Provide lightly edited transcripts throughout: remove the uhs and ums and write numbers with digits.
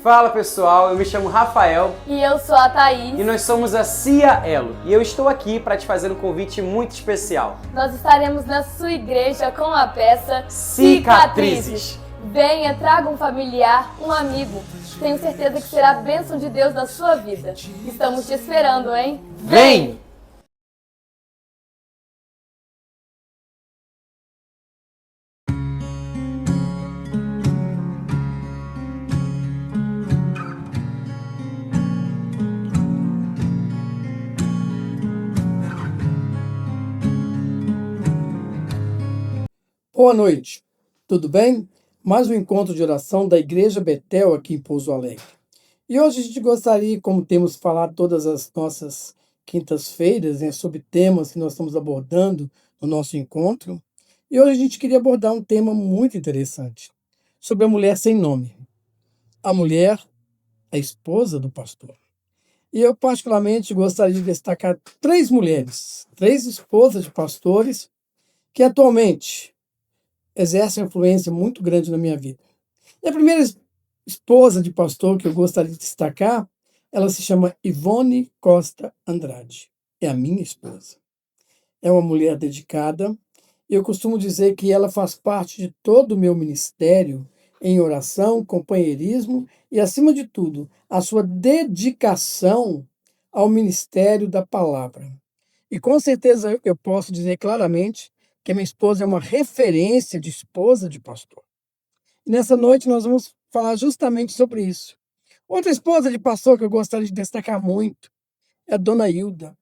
Fala pessoal, eu me chamo Rafael E eu sou a Thaís. e nós somos a Cia Elo e eu estou aqui para te fazer um convite muito especial. Nós estaremos na sua igreja com a peça Cicatrizes. Venha, traga um familiar, um amigo. Tenho certeza que será a bênção de Deus na sua vida. Estamos te esperando, hein? Vem! Boa noite, tudo bem? Mais um encontro de oração da Igreja Betel aqui em Pouso Alegre. E hoje a gente gostaria, como temos falado todas as nossas quintas-feiras, sobre temas que nós estamos abordando no nosso encontro, e hoje a gente queria abordar um tema muito interessante, sobre a mulher sem nome. A mulher, a esposa do pastor. E eu particularmente gostaria de destacar três mulheres, três esposas de pastores, que atualmente exerce uma influência muito grande na minha vida. E a primeira esposa de pastor que eu gostaria de destacar, ela se chama Ivone Costa Andrade. É a minha esposa. É uma mulher dedicada. Eu costumo dizer que ela faz parte de todo o meu ministério em oração, companheirismo e, acima de tudo, a sua dedicação ao ministério da palavra. E com certeza eu posso dizer claramente que a minha esposa é uma referência de esposa de pastor. E nessa noite nós vamos falar justamente sobre isso. Outra esposa de pastor que eu gostaria de destacar muito é a Dona Hilda,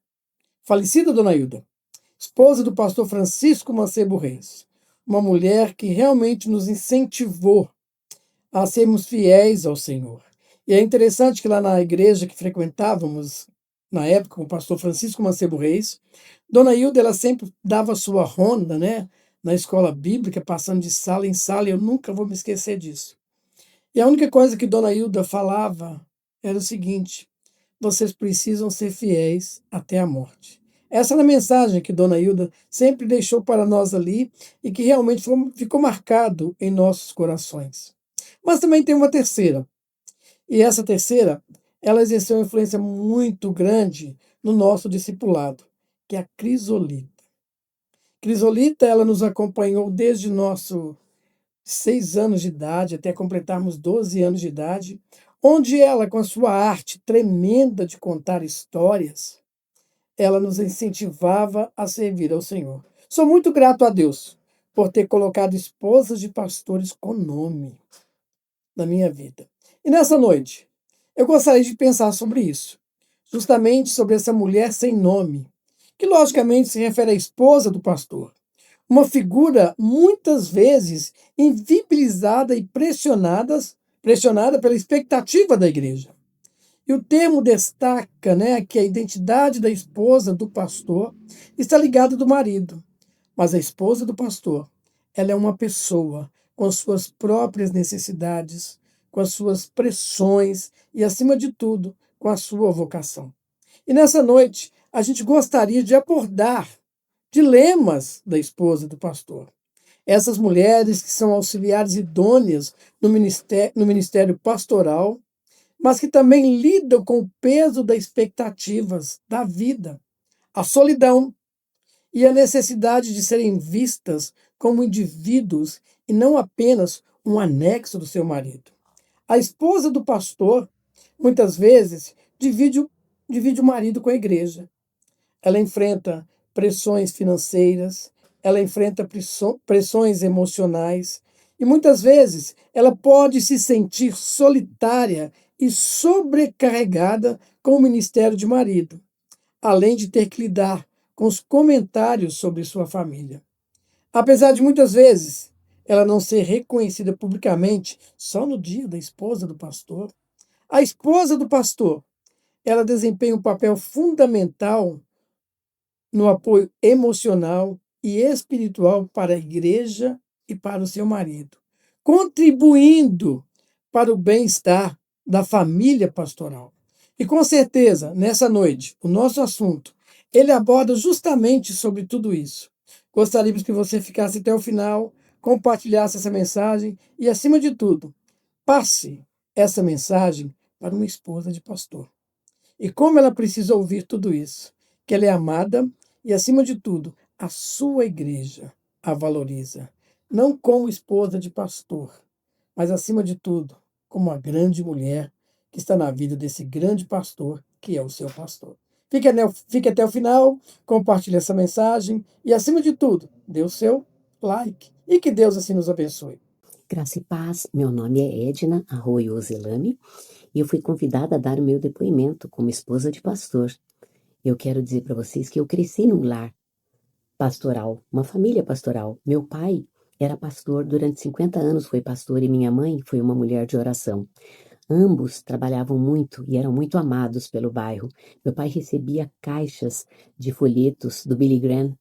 falecida Dona Hilda, esposa do pastor Francisco Mancebo Reis, uma mulher que realmente nos incentivou a sermos fiéis ao Senhor. E é interessante que lá na igreja que frequentávamos, na época, com o pastor Francisco Mancebo Reis, Dona Hilda, ela sempre dava sua ronda, na escola bíblica, passando de sala em sala, e eu nunca vou me esquecer disso. E a única coisa que Dona Hilda falava era o seguinte: vocês precisam ser fiéis até a morte. Essa era a mensagem que Dona Hilda sempre deixou para nós ali e que realmente ficou marcado em nossos corações. Mas também tem uma terceira. E essa terceira, ela exerceu uma influência muito grande no nosso discipulado, que é a Crisolita. Crisolita, ela nos acompanhou desde nossos 6 anos de idade até completarmos 12 anos de idade, onde ela, com a sua arte tremenda de contar histórias, ela nos incentivava a servir ao Senhor. Sou muito grato a Deus por ter colocado esposas de pastores com nome na minha vida. E nessa noite, eu gostaria de pensar sobre isso, justamente sobre essa mulher sem nome, que logicamente se refere à esposa do pastor, uma figura muitas vezes invibilizada e pressionada pela expectativa da igreja. E o termo destaca, que a identidade da esposa do pastor está ligada do marido, mas a esposa do pastor, ela é uma pessoa com as suas próprias necessidades, com as suas pressões e, acima de tudo, com a sua vocação. E nessa noite, a gente gostaria de abordar dilemas da esposa do pastor. Essas mulheres que são auxiliares idôneas no ministério pastoral, mas que também lidam com o peso das expectativas da vida, a solidão e a necessidade de serem vistas como indivíduos e não apenas um anexo do seu marido. A esposa do pastor, muitas vezes, divide o marido com a igreja. Ela enfrenta pressões financeiras, ela enfrenta pressões emocionais e muitas vezes ela pode se sentir solitária e sobrecarregada com o ministério de marido, além de ter que lidar com os comentários sobre sua família. Apesar de muitas vezes ela não ser reconhecida publicamente só no dia da esposa do pastor, a esposa do pastor, ela desempenha um papel fundamental no apoio emocional e espiritual para a igreja e para o seu marido, contribuindo para o bem-estar da família pastoral. E com certeza, nessa noite, o nosso assunto, ele aborda justamente sobre tudo isso. Gostaríamos que você ficasse até o final, compartilhasse essa mensagem e, acima de tudo, passe essa mensagem para uma esposa de pastor. E como ela precisa ouvir tudo isso, que ela é amada e, acima de tudo, a sua igreja a valoriza, não como esposa de pastor, mas, acima de tudo, como uma grande mulher que está na vida desse grande pastor, que é o seu pastor. Fique até o final, compartilhe essa mensagem e, acima de tudo, dê o seu like. E que Deus assim nos abençoe. Graça e paz, meu nome é Edna Arroio Ozelami e eu fui convidada a dar o meu depoimento como esposa de pastor. Eu quero dizer para vocês que eu cresci num lar pastoral, uma família pastoral. Meu pai era pastor durante 50 anos, foi pastor, e minha mãe foi uma mulher de oração. Ambos trabalhavam muito e eram muito amados pelo bairro. Meu pai recebia caixas de folhetos do Billy Graham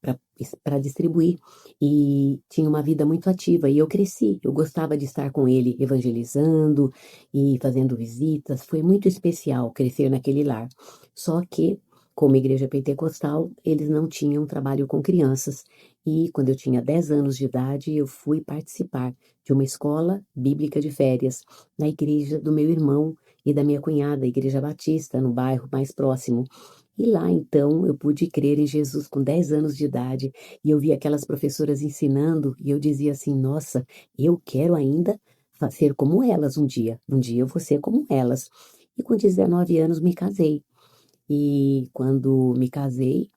para distribuir e tinha uma vida muito ativa. E eu cresci, eu gostava de estar com ele evangelizando e fazendo visitas. Foi muito especial crescer naquele lar. Só que, como igreja pentecostal, eles não tinham trabalho com crianças. E quando eu tinha 10 anos de idade, eu fui participar de uma escola bíblica de férias na igreja do meu irmão e da minha cunhada, a Igreja Batista, no bairro mais próximo. E lá, então, eu pude crer em Jesus com 10 anos de idade, e eu vi aquelas professoras ensinando, e eu dizia assim, nossa, eu quero ainda ser como elas um dia eu vou ser como elas. E com 19 anos me casei, e quando me casei,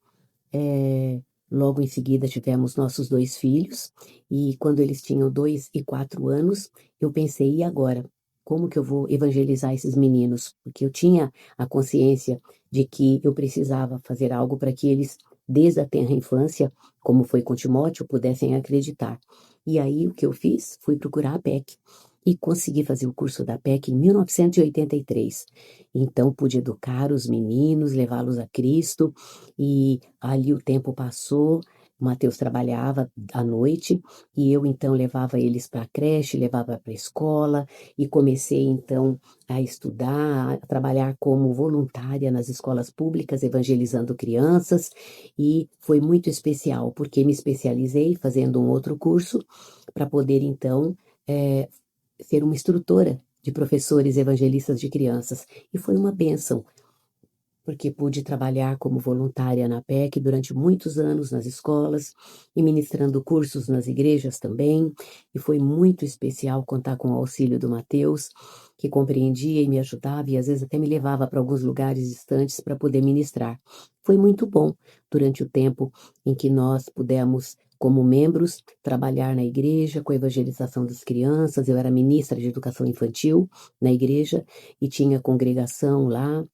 logo em seguida tivemos nossos 2 filhos, e quando eles tinham 2 e 4 anos, eu pensei, e agora? Como que eu vou evangelizar esses meninos? Porque eu tinha a consciência de que eu precisava fazer algo para que eles, desde a tenra infância, como foi com Timóteo, pudessem acreditar. E aí o que eu fiz? Fui procurar a PEC. E consegui fazer o curso da PEC em 1983. Então pude educar os meninos, levá-los a Cristo, e ali o tempo passou. O Mateus trabalhava à noite e eu então levava eles para a creche, levava para a escola e comecei então a estudar, a trabalhar como voluntária nas escolas públicas, evangelizando crianças, e foi muito especial porque me especializei fazendo um outro curso para poder então ser uma instrutora de professores evangelistas de crianças, e foi uma bênção, porque pude trabalhar como voluntária na PEC durante muitos anos nas escolas e ministrando cursos nas igrejas também, e foi muito especial contar com o auxílio do Mateus, que compreendia e me ajudava e às vezes até me levava para alguns lugares distantes para poder ministrar. Foi muito bom durante o tempo em que nós pudemos, como membros, trabalhar na igreja com a evangelização das crianças. Eu era ministra de educação infantil na igreja e tinha congregação lá.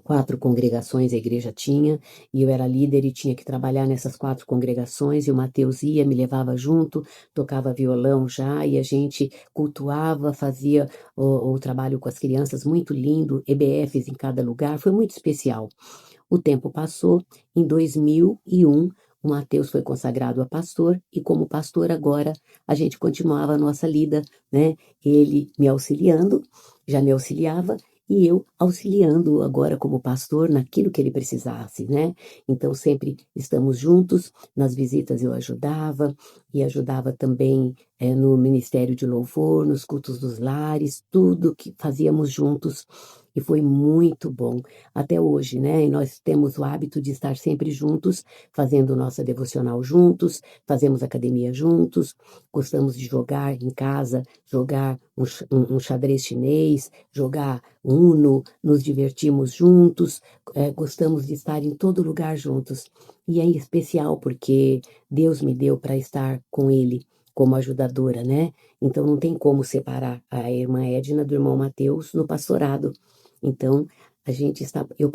4 congregações a igreja tinha, e eu era líder e tinha que trabalhar nessas 4 congregações, e o Mateus ia, me levava junto, tocava violão já, e a gente cultuava, fazia o trabalho com as crianças, muito lindo, EBFs em cada lugar, foi muito especial. O tempo passou, em 2001, o Mateus foi consagrado a pastor, e como pastor agora, a gente continuava a nossa lida, né? Ele me auxiliando, já me auxiliava, e eu auxiliando agora como pastor naquilo que ele precisasse, né? Então sempre estamos juntos, nas visitas eu ajudava, e ajudava também no Ministério de Louvor, nos cultos dos lares, tudo que fazíamos juntos, e foi muito bom, até hoje, né? E nós temos o hábito de estar sempre juntos, fazendo nossa devocional juntos, fazemos academia juntos, gostamos de jogar em casa, jogar um xadrez chinês, jogar Uno, nos divertimos juntos, gostamos de estar em todo lugar juntos. E é especial porque Deus me deu para estar com Ele como ajudadora, né? Então não tem como separar a irmã Edna do irmão Mateus no pastorado. Então eu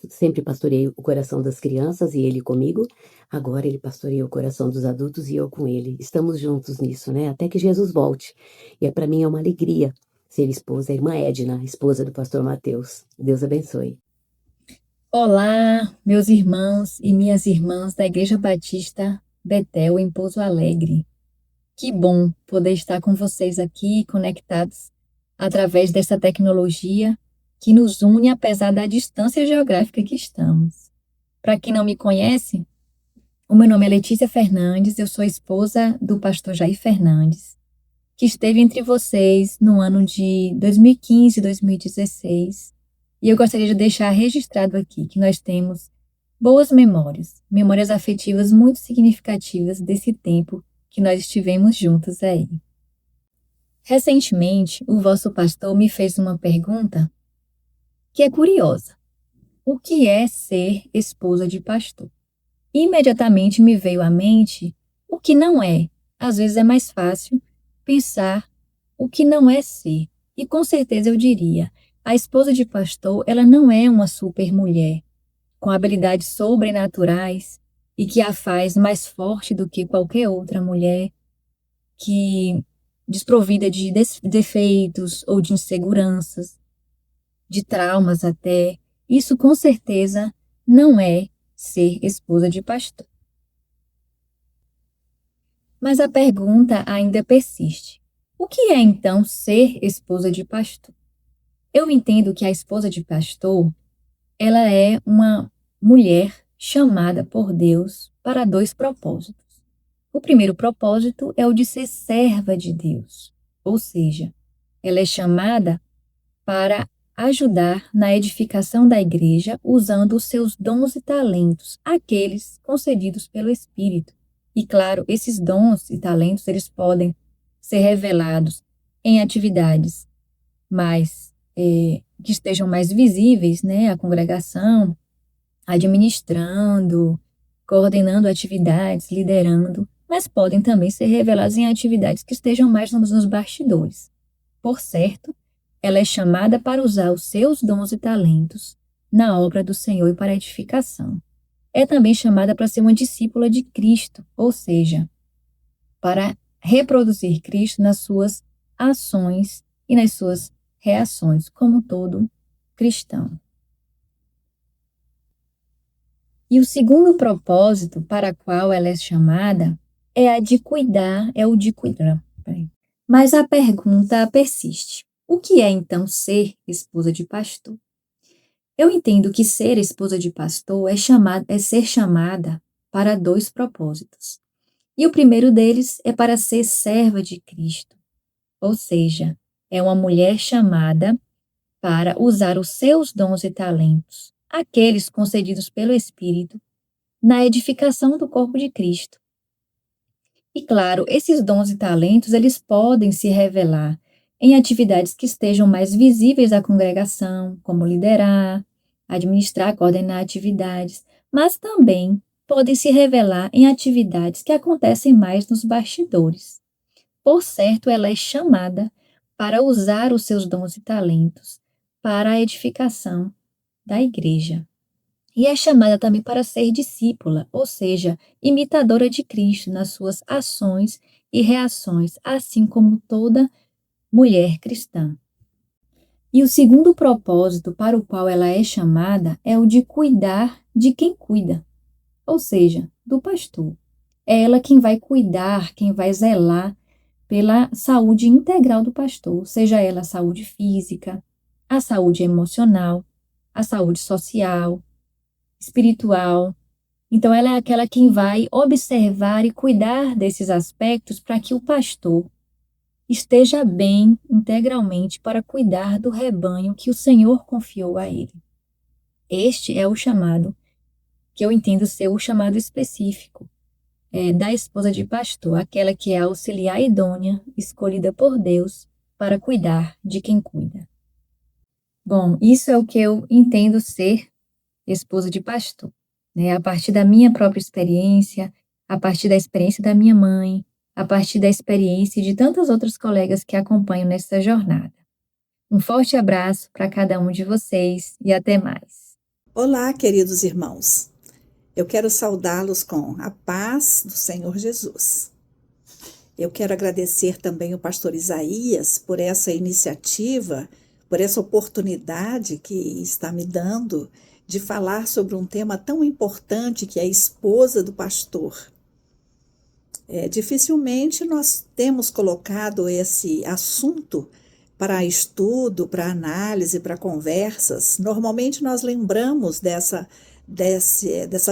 sempre pastoreei o coração das crianças e ele comigo. Agora ele pastoreia o coração dos adultos e eu com ele. Estamos juntos nisso, né? Até que Jesus volte. E para mim é uma alegria ser esposa da irmã Edna, esposa do pastor Mateus. Deus abençoe. Olá, meus irmãos e minhas irmãs da Igreja Batista Betel em Pouso Alegre. Que bom poder estar com vocês aqui conectados através dessa tecnologia que nos une apesar da distância geográfica que estamos. Para quem não me conhece, o meu nome é Letícia Fernandes, eu sou esposa do pastor Jair Fernandes. que esteve entre vocês no ano de 2015 e 2016. E eu gostaria de deixar registrado aqui que nós temos boas memórias afetivas muito significativas desse tempo que nós estivemos juntos aí. Recentemente, o vosso pastor me fez uma pergunta que é curiosa. O que é ser esposa de pastor? Imediatamente me veio à mente o que não é. Às vezes é mais fácil pensar o que não é ser. E com certeza eu diria, a esposa de pastor, ela não é uma super mulher, com habilidades sobrenaturais e que a faz mais forte do que qualquer outra mulher, que desprovida de defeitos ou de inseguranças, de traumas até. Isso com certeza não é ser esposa de pastor. Mas a pergunta ainda persiste. O que é então ser esposa de pastor? Eu entendo que a esposa de pastor, ela é uma mulher chamada por Deus para 2 propósitos. O primeiro propósito é o de ser serva de Deus, ou seja, ela é chamada para ajudar na edificação da igreja usando os seus dons e talentos, aqueles concedidos pelo Espírito. E claro, esses dons e talentos, eles podem ser revelados em atividades que estejam mais visíveis, né, à congregação, administrando, coordenando atividades, liderando, mas podem também ser revelados em atividades que estejam mais nos bastidores. Por certo, ela é chamada para usar os seus dons e talentos na obra do Senhor e para a edificação. É também chamada para ser uma discípula de Cristo, ou seja, para reproduzir Cristo nas suas ações e nas suas reações, como todo cristão. E o segundo propósito para o qual ela é chamada é o de cuidar. Mas a pergunta persiste. O que é então ser esposa de pastor? Eu entendo que ser esposa de pastor é ser chamada para 2 propósitos. E o primeiro deles é para ser serva de Cristo, ou seja, é uma mulher chamada para usar os seus dons e talentos, aqueles concedidos pelo Espírito, na edificação do corpo de Cristo. E claro, esses dons e talentos, eles podem se revelar em atividades que estejam mais visíveis à congregação, como liderar, administrar, coordenar atividades, mas também podem se revelar em atividades que acontecem mais nos bastidores. Por certo, ela é chamada para usar os seus dons e talentos para a edificação da igreja. E é chamada também para ser discípula, ou seja, imitadora de Cristo nas suas ações e reações, assim como toda mulher cristã. E o segundo propósito para o qual ela é chamada é o de cuidar de quem cuida, ou seja, do pastor. É ela quem vai cuidar, quem vai zelar pela saúde integral do pastor, seja ela a saúde física, a saúde emocional, a saúde social, espiritual. Então, ela é aquela quem vai observar e cuidar desses aspectos para que o pastor esteja bem integralmente para cuidar do rebanho que o Senhor confiou a ele. Este é o chamado, que eu entendo ser o chamado específico da esposa de pastor, aquela que é a auxiliar idônea, escolhida por Deus para cuidar de quem cuida. Bom, isso é o que eu entendo ser esposa de pastor, né? A partir da minha própria experiência, a partir da experiência da minha mãe, a partir da experiência de tantas outras colegas que acompanham nessa jornada. Um forte abraço para cada um de vocês e até mais. Olá, queridos irmãos. Eu quero saudá-los com a paz do Senhor Jesus. Eu quero agradecer também o pastor Isaías por essa iniciativa, por essa oportunidade que está me dando de falar sobre um tema tão importante que é a esposa do pastor. Dificilmente nós temos colocado esse assunto para estudo, para análise, para conversas. Normalmente nós lembramos dessa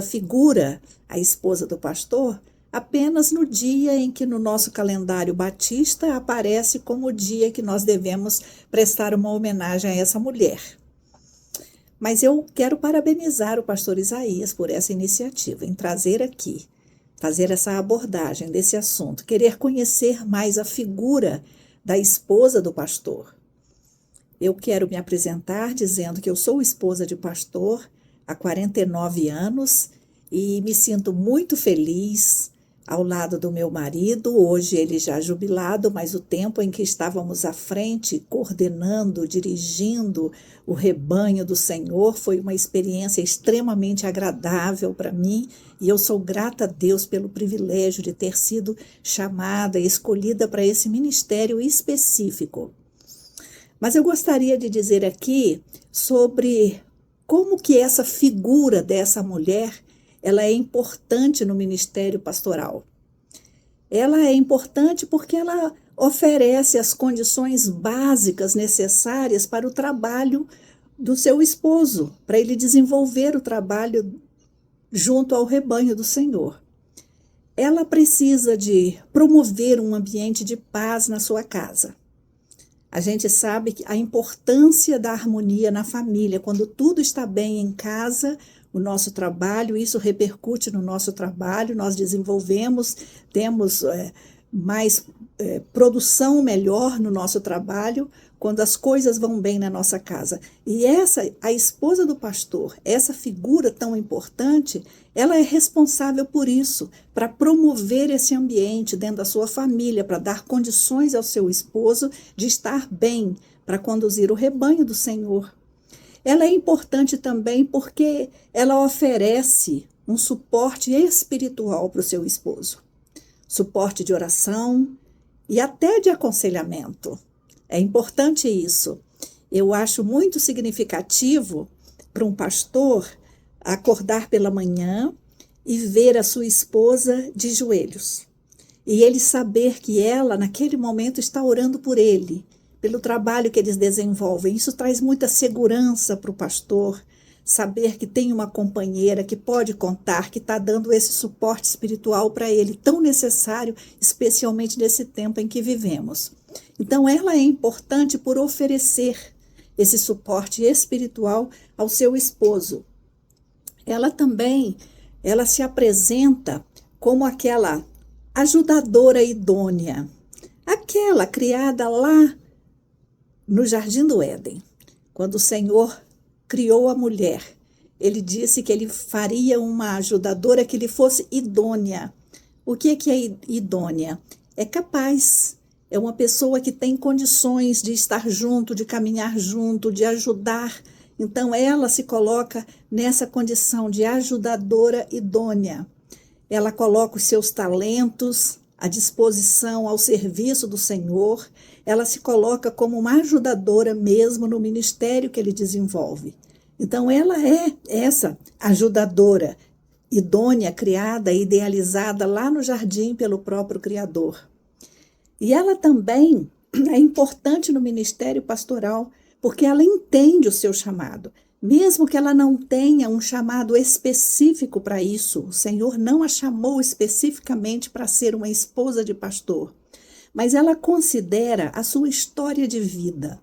figura, a esposa do pastor, apenas no dia em que no nosso calendário batista aparece como o dia que nós devemos prestar uma homenagem a essa mulher. Mas eu quero parabenizar o pastor Isaías por essa iniciativa, em trazer aqui, fazer essa abordagem desse assunto, querer conhecer mais a figura da esposa do pastor. Eu quero me apresentar dizendo que eu sou esposa de pastor há 49 anos e me sinto muito feliz ao lado do meu marido, hoje ele já jubilado, mas o tempo em que estávamos à frente, coordenando, dirigindo o rebanho do Senhor, foi uma experiência extremamente agradável para mim, e eu sou grata a Deus pelo privilégio de ter sido chamada e escolhida para esse ministério específico. Mas eu gostaria de dizer aqui sobre como que essa figura dessa mulher ela é importante no ministério pastoral. Ela é importante porque ela oferece as condições básicas necessárias para o trabalho do seu esposo, para ele desenvolver o trabalho junto ao rebanho do Senhor. Ela precisa de promover um ambiente de paz na sua casa. A gente sabe a importância da harmonia na família. Quando tudo está bem em casa, o nosso trabalho, isso repercute no nosso trabalho, nós desenvolvemos, temos mais produção melhor no nosso trabalho, quando as coisas vão bem na nossa casa. E a esposa do pastor, essa figura tão importante, ela é responsável por isso, para promover esse ambiente dentro da sua família, para dar condições ao seu esposo de estar bem, para conduzir o rebanho do Senhor. Ela é importante também porque ela oferece um suporte espiritual para o seu esposo. Suporte de oração e até de aconselhamento. É importante isso. Eu acho muito significativo para um pastor acordar pela manhã e ver a sua esposa de joelhos. E ele saber que ela, naquele momento, está orando por ele, pelo trabalho que eles desenvolvem. Isso traz muita segurança para o pastor, saber que tem uma companheira que pode contar, que está dando esse suporte espiritual para ele, tão necessário, especialmente nesse tempo em que vivemos. Então, ela é importante por oferecer esse suporte espiritual ao seu esposo. Ela também, ela se apresenta como aquela ajudadora idônea, aquela criada lá no Jardim do Éden, quando o Senhor criou a mulher, ele disse que ele faria uma ajudadora que lhe fosse idônea. O que é idônea? É capaz, é uma pessoa que tem condições de estar junto, de caminhar junto, de ajudar. Então, ela se coloca nessa condição de ajudadora idônea. Ela coloca os seus talentos à disposição, ao serviço do Senhor. Ela se coloca como uma ajudadora mesmo no ministério que ele desenvolve. Então, ela é essa ajudadora idônea, criada, idealizada lá no jardim pelo próprio Criador. E ela também é importante no ministério pastoral, porque ela entende o seu chamado. Mesmo que ela não tenha um chamado específico para isso, o Senhor não a chamou especificamente para ser uma esposa de pastor, mas ela considera a sua história de vida.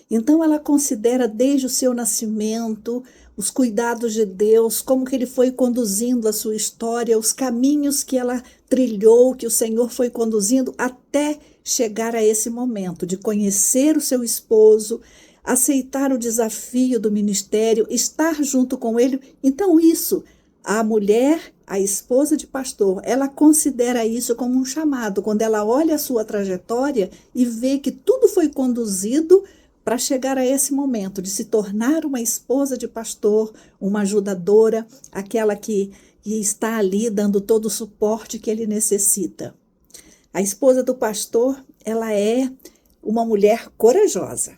Então, ela considera desde o seu nascimento, os cuidados de Deus, como que ele foi conduzindo a sua história, os caminhos que ela trilhou, que o Senhor foi conduzindo até chegar a esse momento de conhecer o seu esposo, aceitar o desafio do ministério, estar junto com ele. Então, isso, a mulher, a esposa de pastor, ela considera isso como um chamado, quando ela olha a sua trajetória e vê que tudo foi conduzido para chegar a esse momento de se tornar uma esposa de pastor, uma ajudadora, aquela que está ali dando todo o suporte que ele necessita. A esposa do pastor, ela é uma mulher corajosa.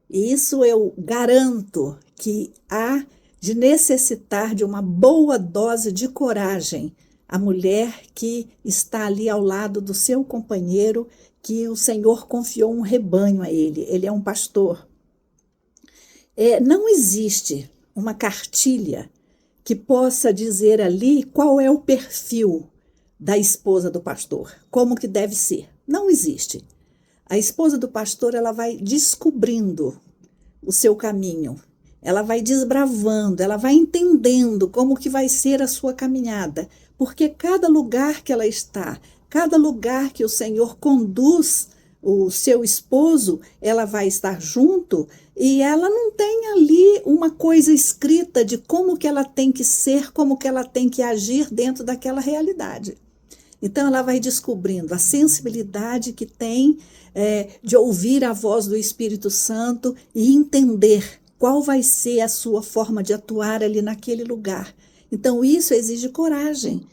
E isso eu garanto que há de necessitar de uma boa dose de coragem a mulher que está ali ao lado do seu companheiro, que o Senhor confiou um rebanho a ele. Ele é um pastor. Não existe uma cartilha que possa dizer ali qual é o perfil da esposa do pastor, como que deve ser. Não existe. A esposa do pastor, ela vai descobrindo o seu caminho, ela vai desbravando, ela vai entendendo como que vai ser a sua caminhada, porque cada lugar que ela está, cada lugar que o Senhor conduz o seu esposo, ela vai estar junto e ela não tem ali uma coisa escrita de como que ela tem que ser, como que ela tem que agir dentro daquela realidade. Então ela vai descobrindo a sensibilidade que tem de ouvir a voz do Espírito Santo e entender qual vai ser a sua forma de atuar ali naquele lugar. Então isso exige coragem.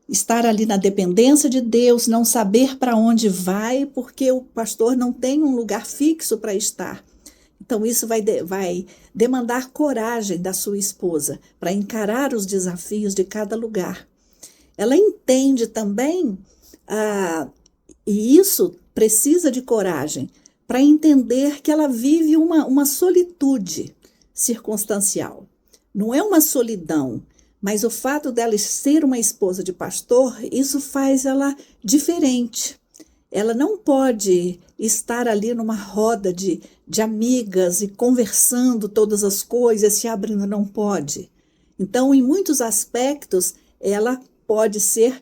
Estar ali na dependência de Deus, não saber para onde vai, porque o pastor não tem um lugar fixo para estar. Então, isso vai demandar coragem da sua esposa para encarar os desafios de cada lugar. Ela entende também, e isso precisa de coragem, para entender que ela vive uma solitude circunstancial. Não é uma solidão, mas o fato dela ser uma esposa de pastor, isso faz ela diferente. Ela não pode estar ali numa roda de amigas e conversando todas as coisas, se abrindo, não pode. Então, em muitos aspectos, ela pode ser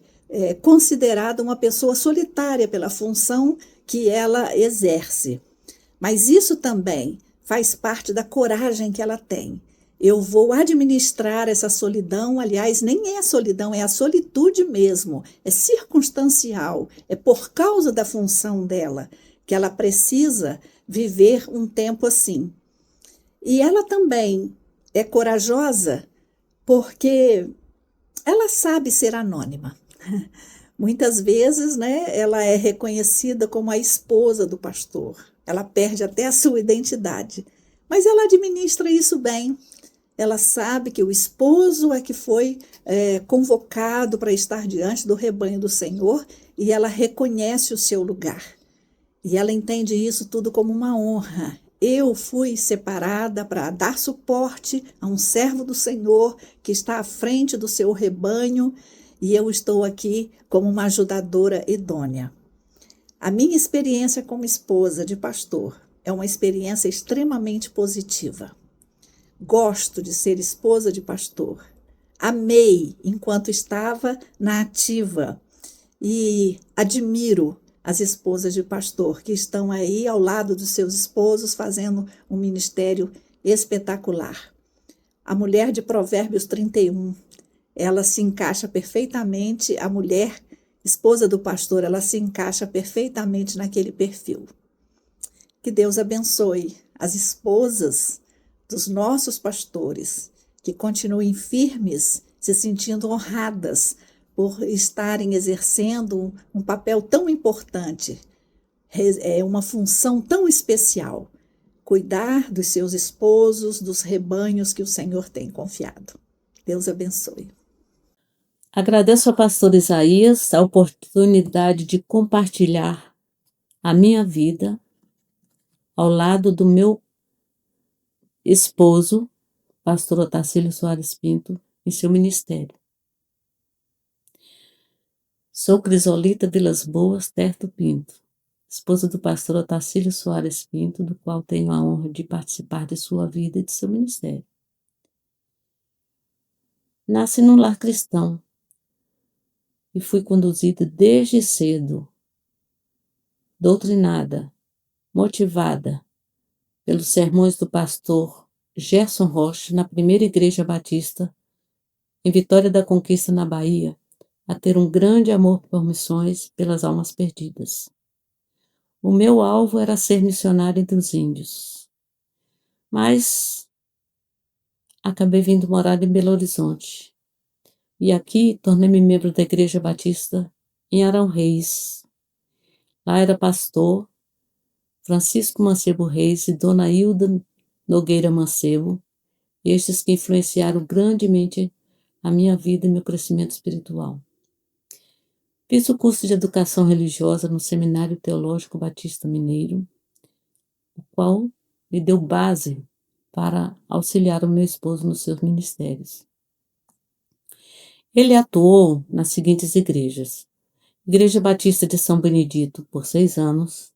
considerada uma pessoa solitária pela função que ela exerce. Mas isso também faz parte da coragem que ela tem. Eu vou administrar essa solidão, aliás, nem é a solidão, é a solitude mesmo, é circunstancial, é por causa da função dela que ela precisa viver um tempo assim. E ela também é corajosa porque ela sabe ser anônima. Muitas vezes, né, ela é reconhecida como a esposa do pastor, ela perde até a sua identidade, mas ela administra isso bem. Ela sabe que o esposo é que foi convocado para estar diante do rebanho do Senhor e ela reconhece o seu lugar. E ela entende isso tudo como uma honra. Eu fui separada para dar suporte a um servo do Senhor que está à frente do seu rebanho e eu estou aqui como uma ajudadora idônea. A minha experiência como esposa de pastor é uma experiência extremamente positiva. Gosto de ser esposa de pastor. Amei enquanto estava na ativa e admiro as esposas de pastor que estão aí ao lado dos seus esposos fazendo um ministério espetacular. A mulher de Provérbios 31, ela se encaixa perfeitamente, a mulher esposa do pastor, ela se encaixa perfeitamente naquele perfil. Que Deus abençoe as esposas dos nossos pastores, que continuem firmes, se sentindo honradas por estarem exercendo um papel tão importante, é uma função tão especial, cuidar dos seus esposos, dos rebanhos que o Senhor tem confiado. Deus abençoe. Agradeço ao pastor Isaías a oportunidade de compartilhar a minha vida ao lado do meu esposo, pastor Otacílio Soares Pinto, em seu ministério. Sou Crisolita Vilas Boas Terto Pinto, esposa do pastor Otacílio Soares Pinto, do qual tenho a honra de participar de sua vida e de seu ministério. Nasci num lar cristão e fui conduzida desde cedo, doutrinada, motivada pelos sermões do pastor Gerson Rocha na primeira igreja batista em Vitória da Conquista, na Bahia, a ter um grande amor por missões pelas almas perdidas. O meu alvo era ser missionário entre os índios, mas acabei vindo morar em Belo Horizonte e aqui tornei-me membro da Igreja Batista em Arão Reis. Lá era pastor Francisco Mancebo Reis e Dona Hilda Nogueira Mancebo, estes que influenciaram grandemente a minha vida e meu crescimento espiritual. Fiz o curso de Educação Religiosa no Seminário Teológico Batista Mineiro, o qual me deu base para auxiliar o meu esposo nos seus ministérios. Ele atuou nas seguintes igrejas: Igreja Batista de São Benedito por 6 anos,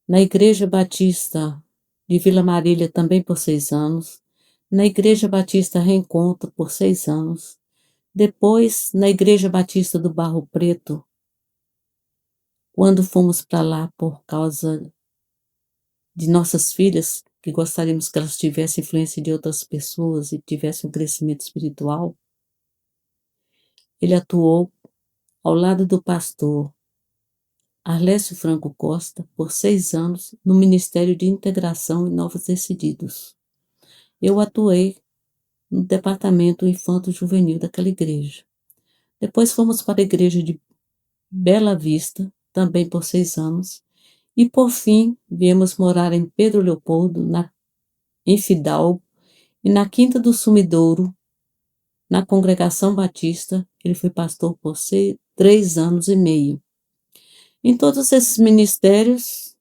na Igreja Batista de Vila Marília também por 6 anos, na Igreja Batista Reencontro por 6 anos, depois na Igreja Batista do Barro Preto, quando fomos para lá por causa de nossas filhas, que gostaríamos que elas tivessem influência de outras pessoas e tivessem um crescimento espiritual, ele atuou ao lado do pastor Arlécio Franco Costa por 6 anos no Ministério de Integração e Novos Decididos. Eu atuei no departamento infanto-juvenil daquela igreja. Depois fomos para a igreja de Bela Vista, também por 6 anos, e por fim viemos morar em Pedro Leopoldo, em Fidalgo, e na Quinta do Sumidouro, na Congregação Batista. Ele foi pastor por 3 anos e meio. Em todos esses ministérios,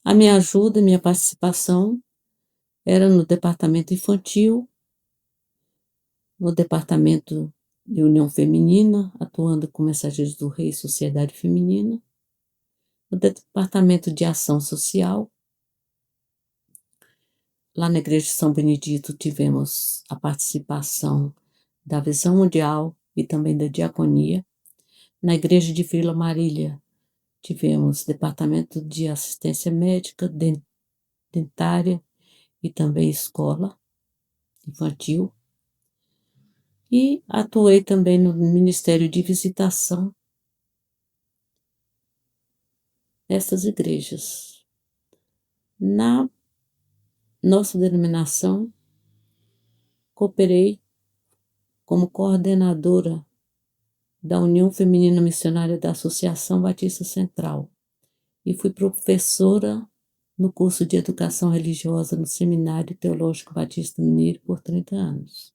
a minha ajuda e minha participação era no departamento infantil, no departamento de União Feminina, atuando com Mensageiros do Rei e Sociedade Feminina, no departamento de Ação Social. Lá na Igreja de São Benedito tivemos a participação da Visão Mundial e também da Diaconia. Na Igreja de Vila Marília tivemos departamento de assistência médica, dentária e também escola infantil. E atuei também no Ministério de Visitação nessas igrejas. Na nossa denominação, cooperei como coordenadora da União Feminina Missionária da Associação Batista Central e fui professora no curso de Educação Religiosa no Seminário Teológico Batista Mineiro por 30 anos.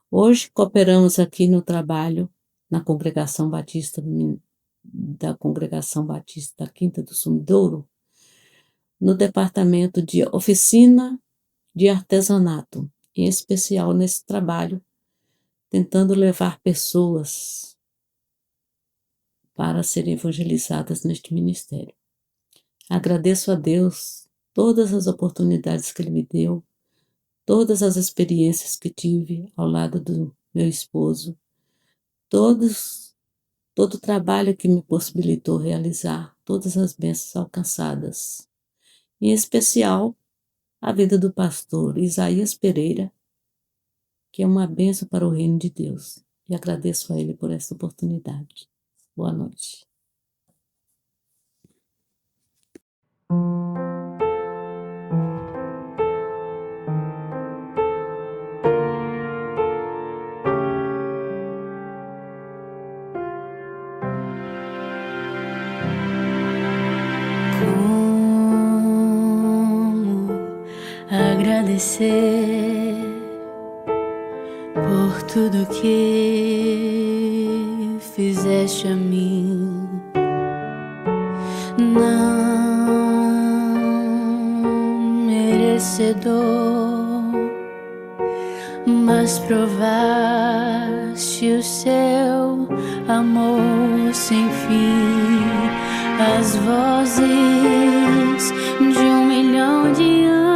Hoje cooperamos aqui no trabalho na Congregação Batista da Quinta do Sumidouro, no departamento de oficina de artesanato, em especial nesse trabalho, tentando levar pessoas para serem evangelizadas neste ministério. Agradeço a Deus todas as oportunidades que Ele me deu, todas as experiências que tive ao lado do meu esposo, todo o trabalho que me possibilitou realizar, todas as bênçãos alcançadas. Em especial, a vida do pastor Isaías Pereira, que é uma bênção para o reino de Deus. E agradeço a ele por essa oportunidade. Boa noite. Agradecer por tudo que fizeste a mim. Não merecedor, mas provaste o seu amor sem fim. As vozes de 1 milhão de anjos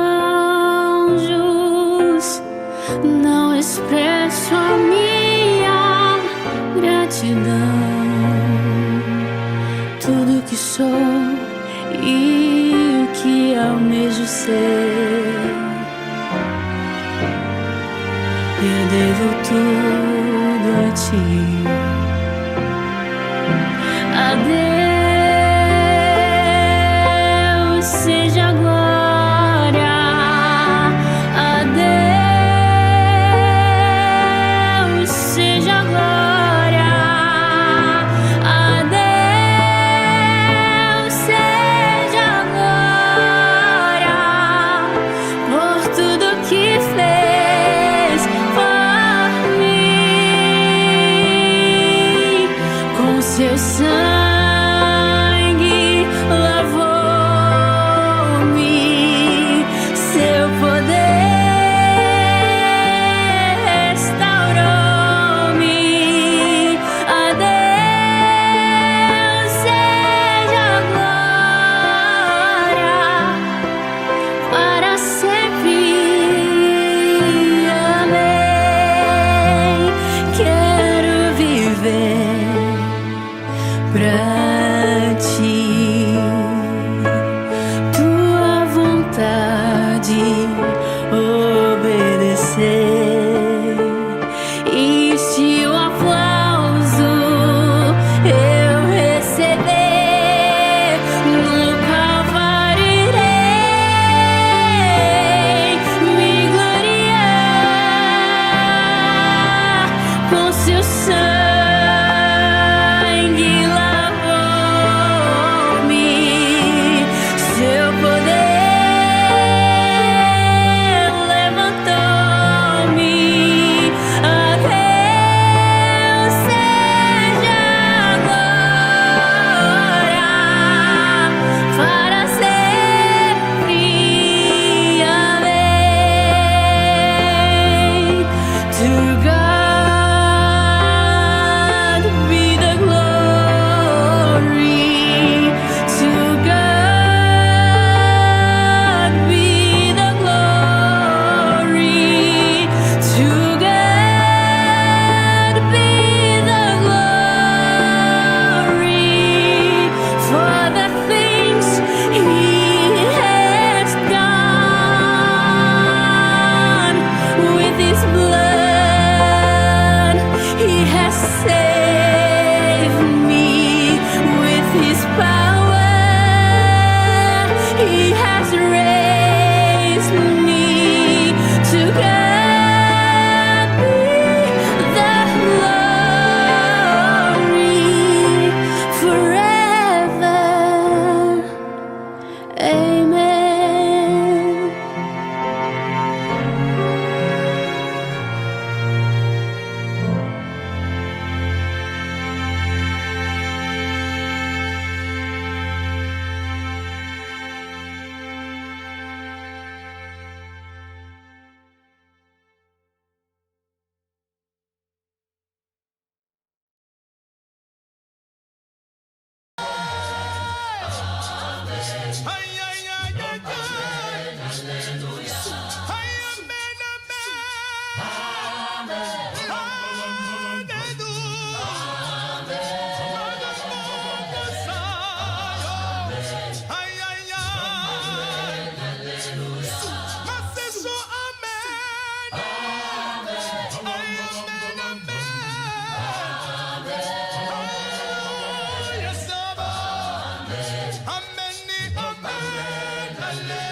não expresso a minha gratidão. Tudo que sou e o que almejo ser, eu devo tudo a ti. A Deus seja a glória, a Deus seja a glória, a Deus seja a glória por tudo que fez por mim. Com seu sangue lavou-me, seu poder restaurou-me. A Deus pra ti, tua vontade obedecer. E se o aplauso eu receber, no Calvário irei me gloriar com seu sangue lavou-me, seu poder levantou-me. A Deus seja a glória para sempre. Amém. To God be the glory. To God be the glory. To God be the glory for the things He has done. With His blood He has saved me. With His power He has raised me. To God be the glory forever. Amen. Amen.